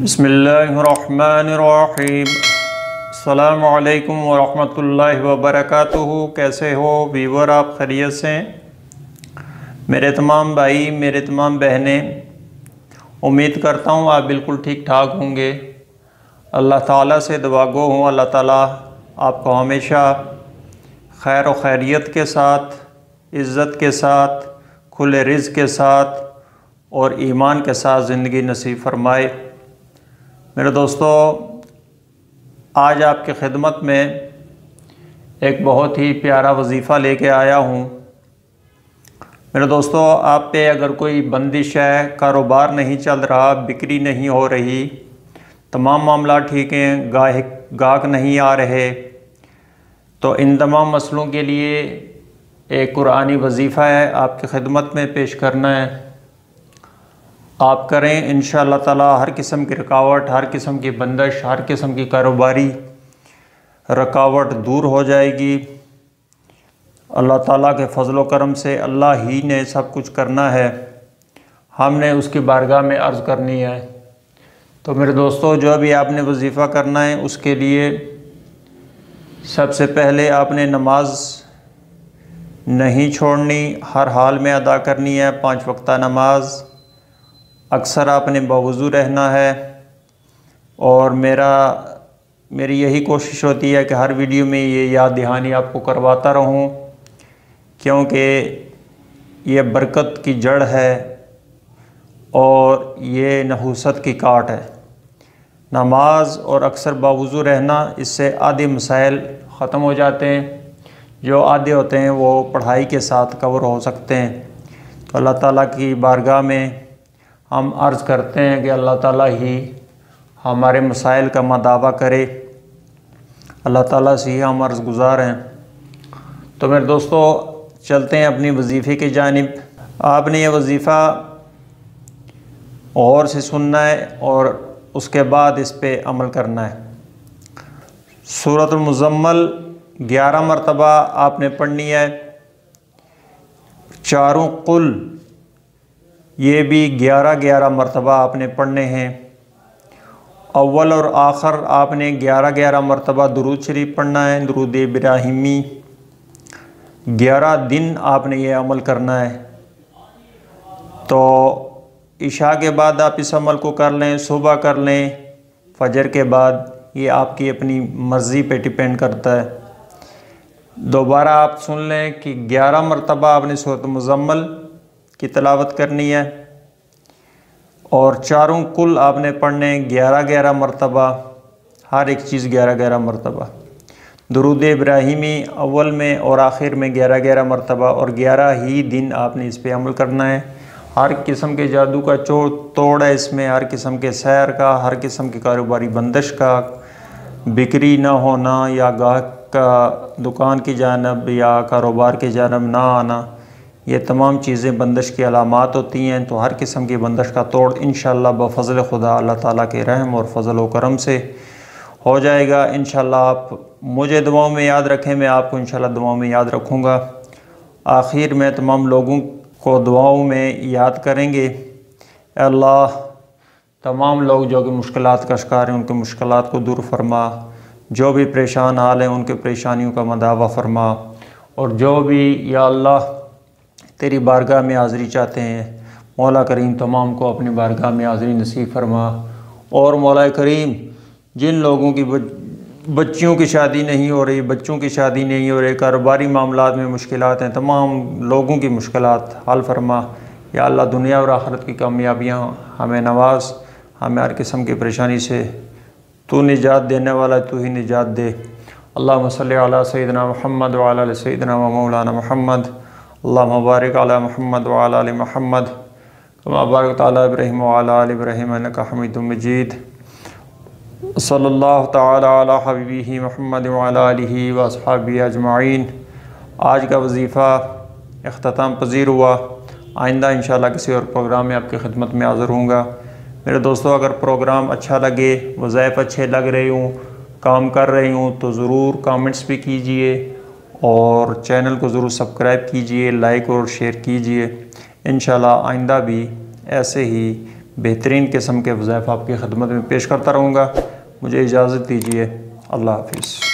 बिस्मिल्लाहिर्रहमानिर्रहीम। अस्सलामु अलैकुम वरहमतुल्लाहि वबरकातुहू। कैसे हो व्यूअर, आप खैरियत से हैं? मेरे तमाम भाई, मेरे तमाम बहनें, उम्मीद करता हूँ आप बिल्कुल ठीक ठाक होंगे। अल्लाह ताला से दुआ गो हूँ, अल्लाह ताला आपको हमेशा खैर व खैरियत के साथ, इज़्ज़त के साथ, खुले रिज़्क़ के साथ और ईमान के साथ ज़िंदगी नसीब फरमाए। मेरे दोस्तों, आज आपकी खिदमत में एक बहुत ही प्यारा वजीफ़ा लेके आया हूँ। मेरे दोस्तों, आप पे अगर कोई बंदिश है, कारोबार नहीं चल रहा, बिक्री नहीं हो रही, तमाम मामला ठीक हैं, गाहक नहीं आ रहे, तो इन तमाम मसलों के लिए एक कुरानी वजीफ़ा है, आपकी खिदमत में पेश करना है। आप करें, इंशाअल्लाह ताला हर किस्म की रुकावट, हर किस्म की बंदिश, हर किस्म की कारोबारी रुकावट दूर हो जाएगी। अल्लाह ताला के फ़ज़ल व करम से अल्लाह ही ने सब कुछ करना है, हमने उसकी बारगाह में अर्ज़ करनी है। तो मेरे दोस्तों, जो भी आपने वजीफ़ा करना है उसके लिए सबसे पहले आपने नमाज नहीं छोड़नी, हर हाल में अदा करनी है। 5 वक्ता नमाज अक्सर आपने बावुज़ू रहना है। और मेरी यही कोशिश होती है कि हर वीडियो में ये याद दहानी आपको करवाता रहूं, क्योंकि ये बरकत की जड़ है और ये नहूसत की काट है। नमाज और अक्सर बावुज़ू रहना, इससे आधे मसाइल ख़त्म हो जाते हैं। जो आधे होते हैं वो पढ़ाई के साथ कवर हो सकते हैं। तो अल्लाह ताला की बारगाह में हम अर्ज़ करते हैं कि अल्लाह ताला ही हमारे मसाइल का मदावा करे। अल्लाह ताला से ही हम अर्ज़ गुज़ार हैं। तो मेरे दोस्तों, चलते हैं अपनी वजीफ़े की जानिब। आपने ये वजीफ़ा गौर से सुनना है और उसके बाद इस पे अमल करना है। सूरतुल मुज़म्मल 11 मरतबा आपने पढ़नी है। चारों कुल ये भी 11-11 मरतबा आपने पढ़ने हैं। अव्वल और आखिर आपने 11-11 मरतबा दुरूद शरीफ पढ़ना है, दुरूद इब्राहिमी। 11 दिन आपने ये अमल करना है। तो इशा के बाद आप इस अमल को कर लें, सुबह कर लें, फजर के बाद, ये आपकी अपनी मर्ज़ी पे डिपेंड करता है। दोबारा आप सुन लें कि 11 मरतबा आपने सूरत मुज़म्मल की तिलावत करनी है और चारों कुल आपने पढ़ने 11-11 मरतबा, हर एक चीज़ 11-11 मरतबा। दुरूद इब्राहिमी अव्वल में और आखिर में 11-11 मरतबा, और 11 ही दिन आपने इस पे अमल करना है। हर किस्म के जादू का तोड़ है इसमें, हर किस्म के सैर का, हर किस्म की कारोबारी बंदिश का, बिक्री ना होना या गाहक का दुकान की जानब या कारोबार की जानब ना आना, ये तमाम चीज़ें बंदिश की अलामात होती हैं। तो हर किस्म की बंदिश का तोड़ इंशाअल्लाह बफ़ज़ल खुदा अल्लाह ताला के रहम और फ़ज़ल व करम से हो जाएगा। इंशाअल्लाह आप मुझे दुआओं में याद रखें, मैं आपको इंशाअल्लाह दुआओं में याद रखूँगा। आखिर में तमाम लोगों को दुआओं में याद करेंगे। अल्लाह, तमाम लोग जो कि मुश्किलात का शिकार हैं, उनकी मुश्किलात को दूर फरमा। जो भी परेशान हाल हैं, उनके परेशानियों का मदावा फरमा। और जो भी या अल्लाह तेरी बारगाह में हाज़िरी चाहते हैं, मौला करीम तमाम को अपनी बारगाह में हाज़िरी नसीब फरमा। और मौला करीम, जिन लोगों की बच्चियों की शादी नहीं हो रही, बच्चों की शादी नहीं हो रही, कारोबारी मामलात में मुश्किलात हैं, तमाम लोगों की मुश्किलात हल फरमा। या अल्लाह, दुनिया और आखिरत की कामयाबियाँ हमें नवाज, हमें हर किस्म की परेशानी से तू निजात देने वाला, तू ही निजात दे। अल्लाहुम्मा सल्ली अला सय्यिदिना मुहम्मद व अला आलि सय्यिदिना व मौलाना मुहम्मद। अल्लाहुम्मा बारिक अला मुहम्मद व अला आलि मुहम्मद कमा बारकत अला इब्राहीम व अला आलि इब्राहीम इन्नका हमीदुम मजीद। सल्लल्लाहु तआला अला हबीबिही मुहम्मद व अला आलिही व अस्हाबिही अजमाइन। आज का वजीफ़ा इख्तिताम पज़ीर हुआ। आइंदा इंशाअल्लाह किसी और प्रोग्राम में आपकी खिदमत में हाज़िर होऊंगा। मेरे दोस्तों, अगर प्रोग्राम अच्छा लगे, वज़ाइफ अच्छे लग रहे हूँ, काम कर रही हूँ, तो ज़रूर कमेंट्स भी कीजिए और चैनल को ज़रूर सब्सक्राइब कीजिए, लाइक और शेयर कीजिए। इंशाअल्लाह आइंदा भी ऐसे ही बेहतरीन किस्म के वज़ाइफ आपकी खिदमत में पेश करता रहूँगा। मुझे इजाज़त दीजिए। अल्लाह हाफ़िज़।